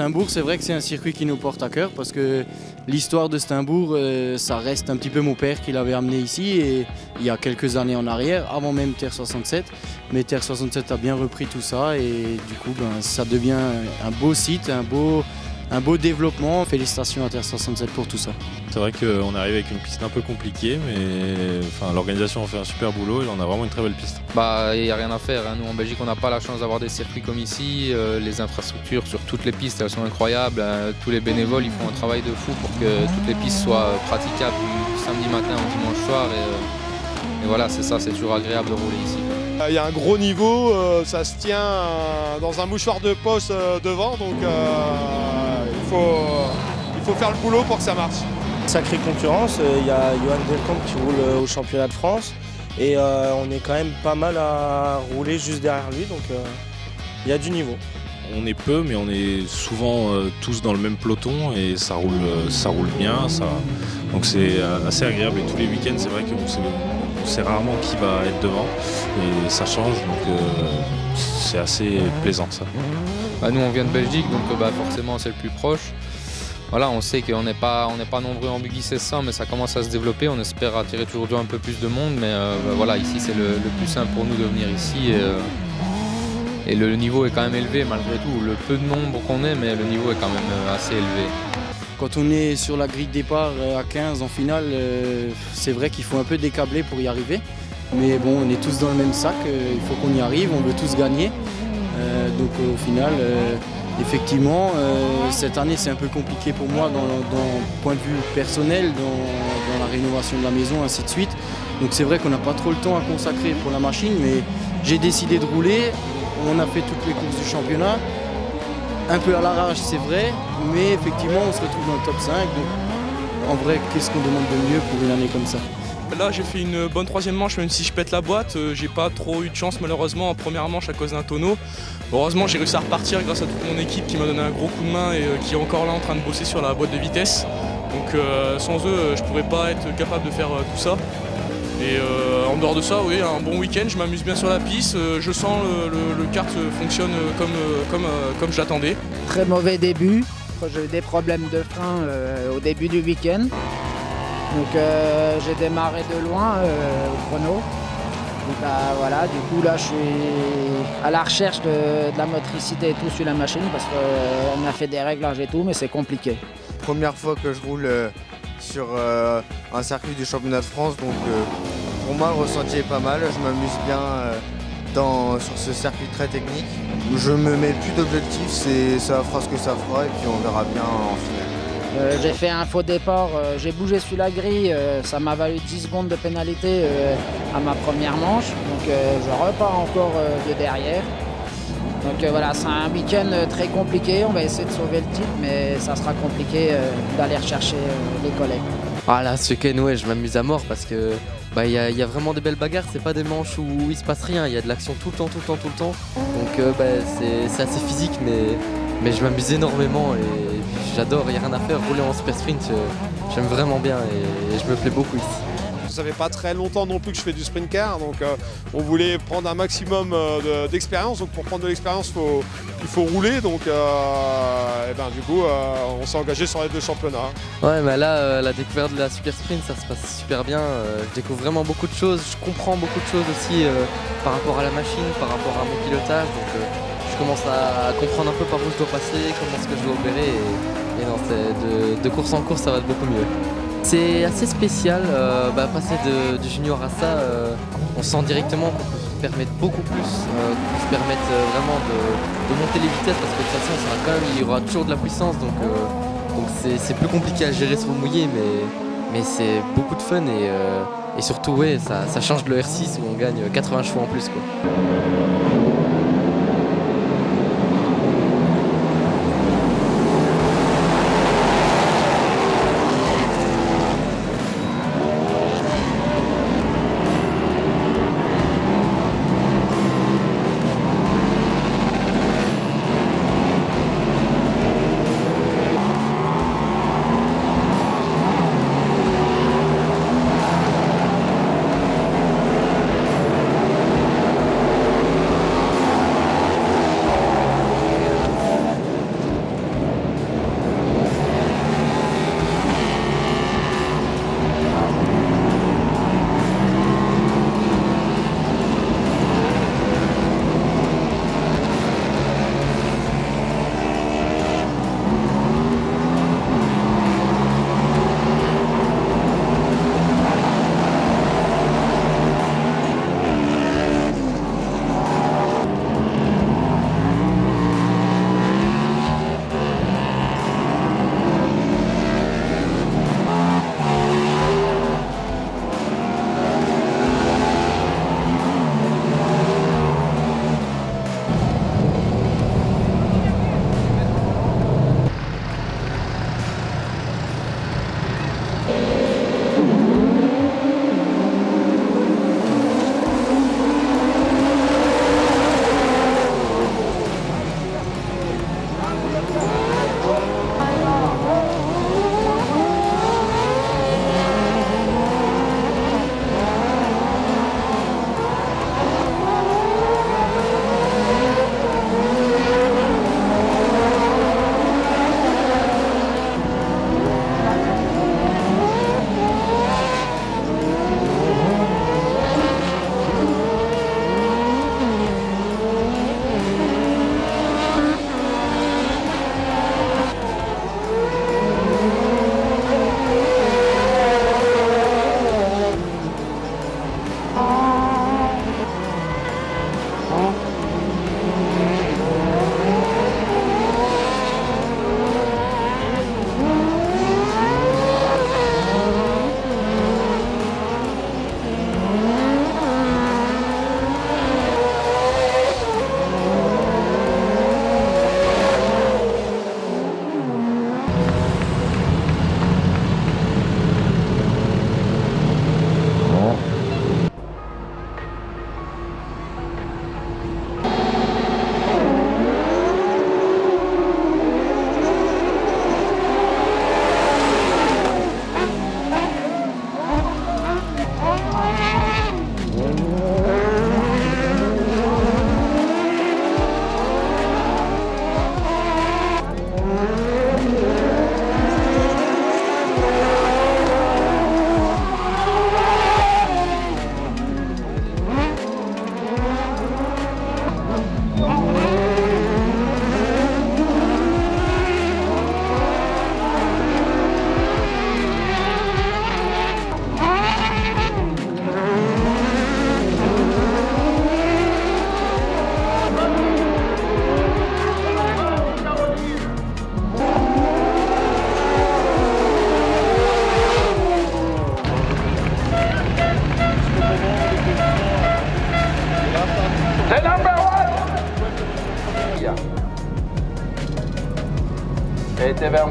Steinbourg, c'est vrai que c'est un circuit qui nous porte à cœur parce que l'histoire de Steinbourg, ça reste un petit peu mon père qui l'avait amené ici et il y a quelques années en arrière, avant même Terre 67. Mais Terre 67 a bien repris tout ça et du coup ça devient un beau site, un beau développement. Félicitations à Terre 67 pour tout ça. C'est vrai qu'on est arrivé avec une piste un peu compliquée, mais l'organisation a fait un super boulot et on a vraiment une très belle piste. Il n'y a rien à faire, hein. Nous en Belgique on n'a pas la chance d'avoir des circuits comme ici. Les infrastructures sur toutes les pistes elles sont incroyables. Tous les bénévoles ils font un travail de fou pour que toutes les pistes soient praticables du samedi matin au dimanche soir. Et voilà, c'est ça, c'est toujours agréable de rouler ici. Il y a un gros niveau, ça se tient dans un mouchoir de poste devant, donc il faut faire le boulot pour que ça marche. Sacrée concurrence, il y a Johan Delcamp qui roule au championnat de France et on est quand même pas mal à rouler juste derrière lui, donc il y a du niveau. On est peu, mais on est souvent tous dans le même peloton et ça roule bien. Donc c'est assez agréable et tous les week-ends c'est vrai qu'on sait rarement qui va être devant et ça change, donc c'est assez plaisant ça. Nous on vient de Belgique, donc forcément c'est le plus proche. Voilà, on sait qu'on n'est pas nombreux en Buggy 1600, mais ça commence à se développer. On espère attirer toujours un peu plus de monde, mais voilà, ici c'est le plus simple pour nous de venir ici. Et le niveau est quand même élevé malgré tout. Le peu de nombre qu'on est, mais le niveau est quand même assez élevé. Quand on est sur la grille de départ à 15 en finale, c'est vrai qu'il faut un peu décabler pour y arriver. Mais bon, on est tous dans le même sac, il faut qu'on y arrive, on veut tous gagner. Donc au final, effectivement, cette année c'est un peu compliqué pour moi dans point de vue personnel, dans la rénovation de la maison, ainsi de suite. Donc c'est vrai qu'on n'a pas trop le temps à consacrer pour la machine, mais j'ai décidé de rouler. On a fait toutes les courses du championnat, un peu à l'arrache c'est vrai, mais effectivement on se retrouve dans le top 5. Donc en vrai, qu'est-ce qu'on demande de mieux pour une année comme ça? Là j'ai fait une bonne troisième manche, même si je pète la boîte. J'ai pas trop eu de chance malheureusement en première manche à cause d'un tonneau. Heureusement j'ai réussi à repartir grâce à toute mon équipe qui m'a donné un gros coup de main et qui est encore là en train de bosser sur la boîte de vitesse. Donc sans eux je pourrais pas être capable de faire tout ça. Et en dehors de ça, oui, un bon week-end, je m'amuse bien sur la piste, je sens le kart fonctionne comme je l'attendais. Très mauvais début, j'ai eu des problèmes de frein au début du week-end. Donc j'ai démarré de loin au chrono. Donc voilà, du coup là je suis à la recherche de la motricité et tout sur la machine parce qu'on a fait des réglages et tout, mais c'est compliqué. Première fois que je roule sur un circuit du championnat de France, donc pour moi le ressenti est pas mal, je m'amuse bien sur ce circuit très technique. Je me mets plus d'objectifs, ça fera ce que ça fera et puis on verra bien en finale. J'ai fait un faux départ, j'ai bougé sur la grille, ça m'a valu 10 secondes de pénalité à ma première manche, donc je repars encore de derrière. Donc voilà, c'est un week-end très compliqué, on va essayer de sauver le titre, mais ça sera compliqué d'aller rechercher les collègues. Ah là, ce week-end, ouais, je m'amuse à mort parce que y a vraiment des belles bagarres, c'est pas des manches où il se passe rien, il y a de l'action tout le temps. Donc c'est assez physique, mais je m'amuse énormément et j'adore, il n'y a rien à faire, rouler en super sprint, j'aime vraiment bien et je me plais beaucoup ici. Ça fait pas très longtemps non plus que je fais du sprint car, donc on voulait prendre un maximum d'expérience. Donc pour prendre de l'expérience, il faut rouler. Donc du coup, on s'est engagé sur les 2 championnats. Ouais, mais là, la découverte de la super sprint, ça se passe super bien. Je découvre vraiment beaucoup de choses. Je comprends beaucoup de choses aussi par rapport à la machine, par rapport à mon pilotage. Donc je commence à comprendre un peu par où je dois passer, comment est-ce que je dois opérer. Et non, de course en course, ça va être beaucoup mieux. C'est assez spécial, passer du junior à ça, on sent directement qu'on peut se permettre beaucoup plus, qu'on peut se permettre vraiment de monter les vitesses parce que de toute façon il y aura toujours de la puissance, donc c'est plus compliqué à gérer sur le mouillé, mais c'est beaucoup de fun et surtout ouais, ça change de le R6 où on gagne 80 chevaux en plus, quoi.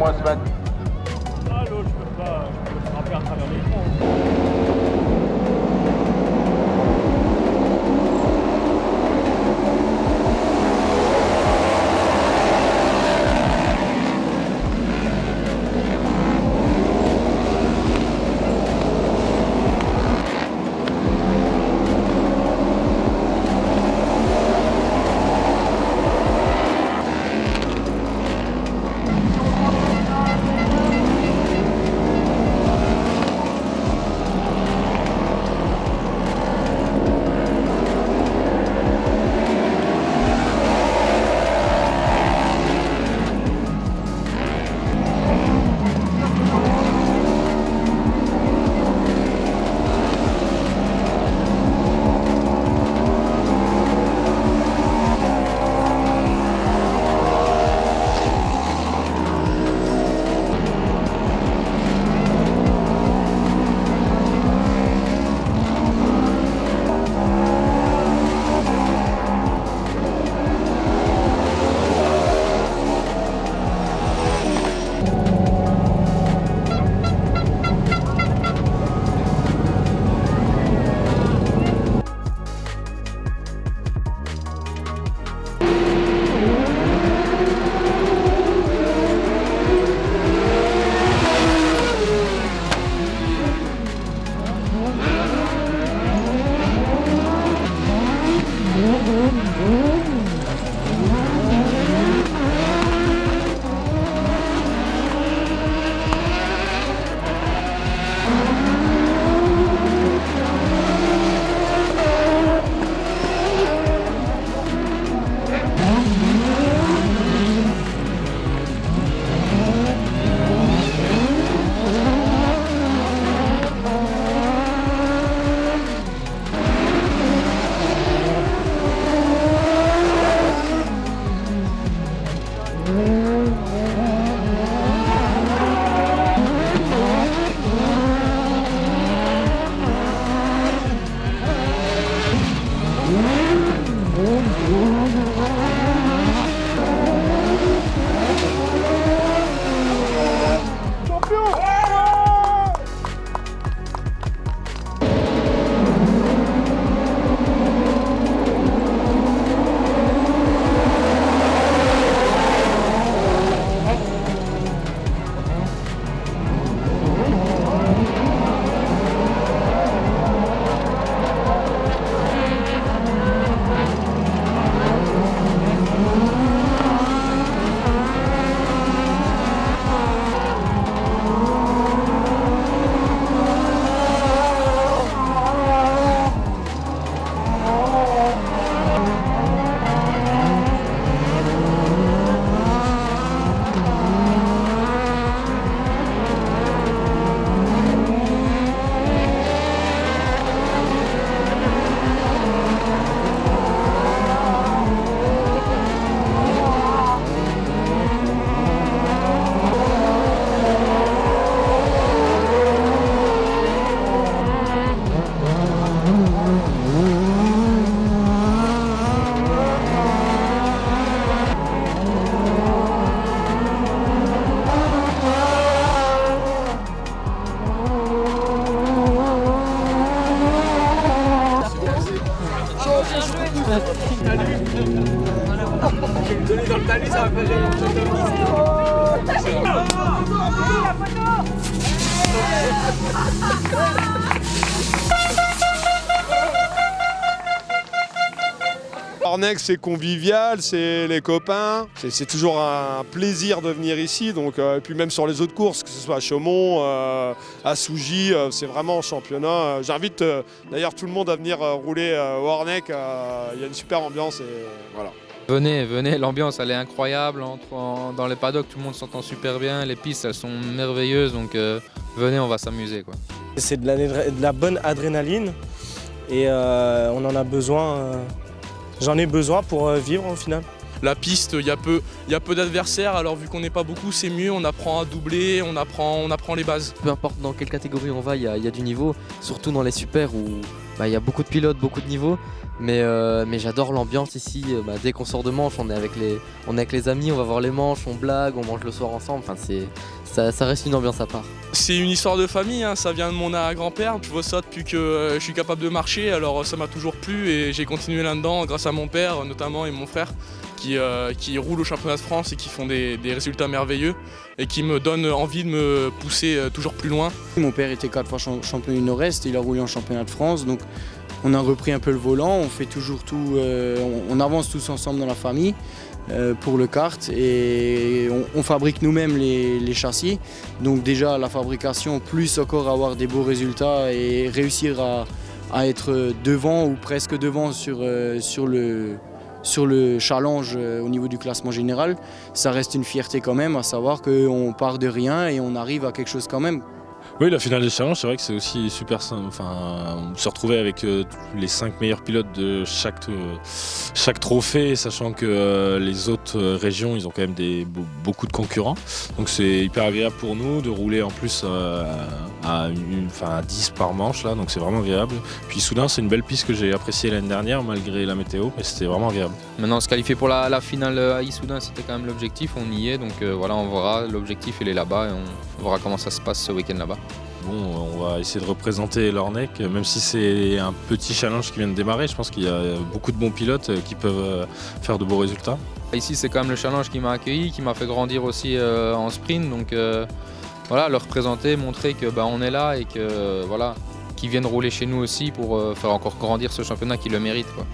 moins se battre. Ah l'autre, je peux le frapper à travers l'écran. Dans le talus, ça va faire Ornec, c'est convivial, c'est les copains, c'est toujours un plaisir de venir ici. Donc, et puis même sur les autres courses, que ce soit à Chaumont, à Sougy, c'est vraiment un championnat. J'invite d'ailleurs tout le monde à venir rouler au Ornec. Il y a une super ambiance et voilà. Venez, l'ambiance elle est incroyable, dans les paddocks tout le monde s'entend super bien, les pistes elles sont merveilleuses, donc venez, on va s'amuser quoi. C'est de la bonne adrénaline et on en a besoin, j'en ai besoin pour vivre au final. La piste, il y a peu d'adversaires, alors vu qu'on n'est pas beaucoup, c'est mieux, on apprend à doubler, on apprend les bases. Peu importe dans quelle catégorie on va, il y a du niveau, surtout dans les super où y a beaucoup de pilotes, beaucoup de niveaux. Mais j'adore l'ambiance ici. Dès qu'on sort de manche, on est avec les amis, on va voir les manches, on blague, on mange le soir ensemble. Enfin, ça reste une ambiance à part. C'est une histoire de famille, hein. Ça vient de mon arrière-grand-père. Je vois ça depuis que je suis capable de marcher, alors ça m'a toujours plu et j'ai continué là-dedans grâce à mon père notamment et mon frère qui roulent au championnat de France et qui font des résultats merveilleux et qui me donnent envie de me pousser toujours plus loin. Mon père était 4 fois champion du Nord-Est, il a roulé en championnat de France, donc on a repris un peu le volant, on fait toujours tout, on avance tous ensemble dans la famille pour le kart et on fabrique nous-mêmes les châssis. Donc déjà la fabrication, plus encore avoir des beaux résultats et réussir à être devant ou presque devant sur le challenge au niveau du classement général, ça reste une fierté quand même, à savoir qu'on part de rien et on arrive à quelque chose quand même. Oui, la finale des challenges, c'est vrai que c'est aussi super simple. On se retrouvait avec les 5 meilleurs pilotes de chaque trophée, sachant que les autres régions, ils ont quand même beaucoup de concurrents. Donc c'est hyper agréable pour nous de rouler en plus à 10 par manche, là, donc c'est vraiment agréable. Puis Soudain, c'est une belle piste que j'ai appréciée l'année dernière, malgré la météo, mais c'était vraiment agréable. Maintenant, se qualifier pour la finale à Issoudun, c'était quand même l'objectif, on y est, donc voilà, on verra, l'objectif il est là-bas et on verra comment ça se passe ce week-end là-bas. Bon, on va essayer de représenter l'Ornec, même si c'est un petit challenge qui vient de démarrer. Je pense qu'il y a beaucoup de bons pilotes qui peuvent faire de beaux résultats. Ici, c'est quand même le challenge qui m'a accueilli, qui m'a fait grandir aussi en sprint. Donc voilà, le représenter, montrer que on est là et que voilà, qu'ils viennent rouler chez nous aussi pour faire encore grandir ce championnat qui le mérite, quoi.